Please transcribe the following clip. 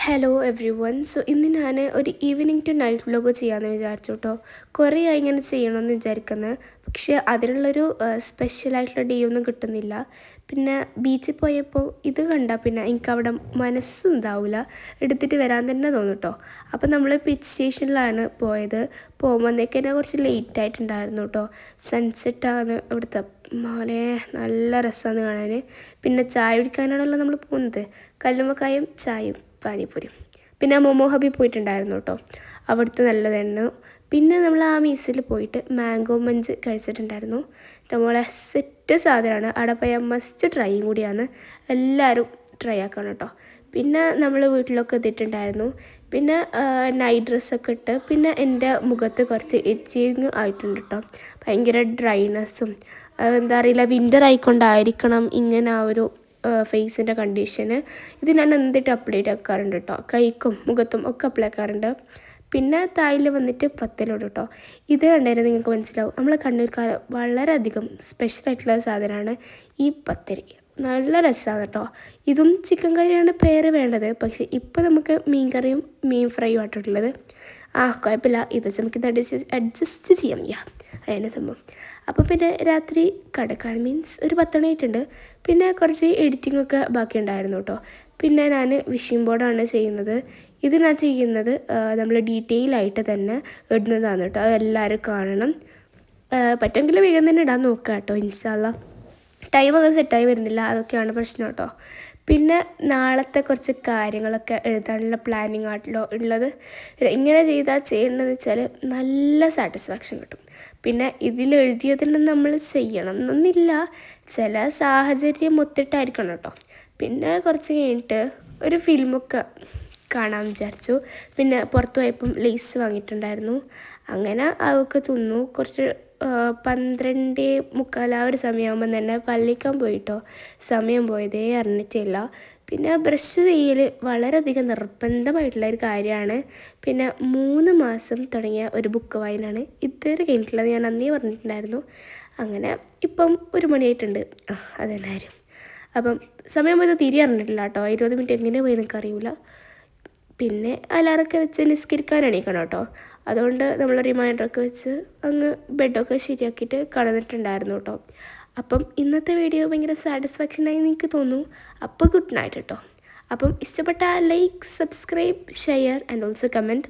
Hello every one. So ഇന്ന് ഞാൻ ഒരു ഈവനിങ് ടു നൈറ്റ് വ്ലോഗ് ചെയ്യാമെന്ന് വിചാരിച്ചു കേട്ടോ. കുറേ ആയി ഇങ്ങനെ ചെയ്യണമെന്ന് വിചാരിക്കുന്നത്, പക്ഷേ അതിനുള്ളൊരു സ്പെഷ്യലായിട്ടുള്ള ഡേ ഒന്നും കിട്ടുന്നില്ല. പിന്നെ ബീച്ചിൽ പോയപ്പോൾ ഇത് കണ്ടാൽ പിന്നെ എനിക്കവിടെ മനസ്സുണ്ടാവില്ല, എടുത്തിട്ട് വരാൻ തന്നെ തോന്നും കേട്ടോ. അപ്പോൾ നമ്മൾ പിച്ച് സ്റ്റേഷനിലാണ് പോയത്. പോകുമ്പോഴേക്ക് തന്നെ കുറച്ച് ലേറ്റ് ആയിട്ടുണ്ടായിരുന്നു കേട്ടോ. സൺസെറ്റാണ് ഇവിടുത്തെ മോനെ, നല്ല രസമാണ് കാണാൻ. പിന്നെ ചായ കുടിക്കാനാണല്ലോ നമ്മൾ പോകുന്നത്. കല്ലുമ്മക്കായും ചായയും പാനിപ്പൂരിയും. പിന്നെ മൊമോ ഹബി പോയിട്ടുണ്ടായിരുന്നു കേട്ടോ, അവിടുത്തെ നല്ലതായിരുന്നു. പിന്നെ നമ്മൾ ആ മീസിൽ പോയിട്ട് മാംഗോ മഞ്ച് കഴിച്ചിട്ടുണ്ടായിരുന്നു. നമ്മളെ സെറ്റ് സാധനമാണ്. അവിടെ പോയാൽ മസ്റ്റ് ട്രൈയും കൂടിയാണ്, എല്ലാവരും ട്രൈ ആക്കണം കേട്ടോ. പിന്നെ നമ്മൾ വീട്ടിലൊക്കെ എത്തിയിട്ടുണ്ടായിരുന്നു. പിന്നെ നൈറ്റ് ഡ്രസ്സൊക്കെ ഇട്ട്, പിന്നെ എൻ്റെ മുഖത്ത് കുറച്ച് എച്ചിങ് ആയിട്ടുണ്ട് കേട്ടോ. ഭയങ്കര ഡ്രൈനെസ്സും എന്താ അറിയില്ല, വിൻ്റർ ആയിക്കൊണ്ടായിരിക്കണം ഇങ്ങനെ ആ ഒരു ഫേസിൻ്റെ കണ്ടീഷന്. ഇത് ഞാൻ എന്തിട്ട് അപ്ലൈ ആക്കാറുണ്ട് കേട്ടോ, കൈക്കും മുഖത്തും ഒക്കെ അപ്ലൈ ആക്കാറുണ്ട്. പിന്നെ തായിൽ വന്നിട്ട് പത്തലോട് കേട്ടോ. ഇത് കണ്ടായിരുന്നു നിങ്ങൾക്ക് മനസ്സിലാവും, നമ്മൾ കണ്ണൂർക്കാർ വളരെയധികം സ്പെഷ്യലായിട്ടുള്ള സാധനമാണ് ഈ പത്തരി. നല്ല രസമാണ് കേട്ടോ. ഇതും ചിക്കൻ കറിയാണ് പേര് വേണ്ടത്, പക്ഷേ ഇപ്പോൾ നമുക്ക് മീൻ കറിയും മീൻ ഫ്രൈയും ആയിട്ടുള്ളത്. കുഴപ്പമില്ല, ഇത് നമുക്ക് അഡ്ജസ്റ്റ് ചെയ്യാം. അതിൻ്റെ സംഭവം. അപ്പോൾ പിന്നെ രാത്രി കിടക്കാൻ മീൻസ് ഒരു 10 മണി ആയിട്ടുണ്ട്. പിന്നെ കുറച്ച് എഡിറ്റിങ്ങൊക്കെ ബാക്കി ഉണ്ടായിരുന്നു കേട്ടോ. പിന്നെ ഞാൻ വിഷിംഗ് ബോർഡാണ് ചെയ്യുന്നത്. ഇത് ഞാൻ ചെയ്യുന്നത് നമ്മൾ ഡീറ്റെയിൽ ആയിട്ട് തന്നെ ഇടുന്നതാണ് കേട്ടോ. അത് എല്ലാവരും കാണണം. പറ്റുമെങ്കിൽ വേഗം തന്നെ ഇടാൻ നോക്കുക കേട്ടോ, ഇൻഷാ അല്ലാ. ടൈമൊക്കെ സെറ്റായി വരുന്നില്ല, അതൊക്കെയാണ് പ്രശ്നം കേട്ടോ. പിന്നെ നാളത്തെ കുറച്ച് കാര്യങ്ങളൊക്കെ എഴുതാനുള്ള പ്ലാനിങ് ആണല്ലോ ഉള്ളത്. ഇങ്ങനെ ചെയ്താൽ ചെയ്യേണ്ടതെന്ന് വെച്ചാൽ നല്ല സാറ്റിസ്ഫാക്ഷൻ കിട്ടും. പിന്നെ ഇതിൽ എഴുതിയതിൽ നമ്മൾ ചെയ്യണം എന്നൊന്നില്ല, ചില സാഹചര്യം ഒത്തിട്ടായിരിക്കണം കേട്ടോ. പിന്നെ കുറച്ച് കഴിഞ്ഞിട്ട് ഒരു ഫിലിമൊക്കെ കാണാമെന്ന് വിചാരിച്ചു. പിന്നെ പുറത്ത് പോയപ്പം ലേസ് വാങ്ങിയിട്ടുണ്ടായിരുന്നു. അങ്ങനെ അതൊക്കെ തിന്നു. കുറച്ച് 12:45 ആ ഒരു സമയമാകുമ്പം തന്നെ പല്ലിക്കാൻ പോയിട്ടോ. സമയം പോയതേ അറിഞ്ഞിട്ടില്ല. പിന്നെ ബ്രഷ് ചെയ്യൽ വളരെയധികം നിർബന്ധമായിട്ടുള്ളൊരു കാര്യമാണ്. പിന്നെ 3 മാസം തുടങ്ങിയ ഒരു ബുക്ക് വായനയാണ് ഇതുവരെ കഴിഞ്ഞിട്ടുള്ളത്, ഞാൻ അന്നേ പറഞ്ഞിട്ടുണ്ടായിരുന്നു. അങ്ങനെ ഇപ്പം 1 മണിയായിട്ടുണ്ട്. അതന്നെ കാര്യം. അപ്പം സമയം പോയത് തിരി അറിഞ്ഞിട്ടില്ല കേട്ടോ. 20 മിനിറ്റ് എങ്ങനെ പോയി നിങ്ങൾക്ക് അറിയില്ല. പിന്നെ അലാറൊക്കെ വെച്ച് നിസ്കരിക്കാൻ എണീക്കണം കേട്ടോ. അതുകൊണ്ട് നമ്മൾ റിമൈൻഡറൊക്കെ വെച്ച് അങ്ങ് ബെഡൊക്കെ ശരിയാക്കിയിട്ട് കിടന്നിട്ടുണ്ടായിരുന്നു കേട്ടോ. അപ്പം ഇന്നത്തെ വീഡിയോ ഭയങ്കര സാറ്റിസ്ഫാക്ഷനായി എനിക്ക് തോന്നുന്നു. അപ്പോൾ ഗുഡ് നൈറ്റ് കേട്ടോ. അപ്പം ഇഷ്ടപ്പെട്ട like, subscribe, share and also comment.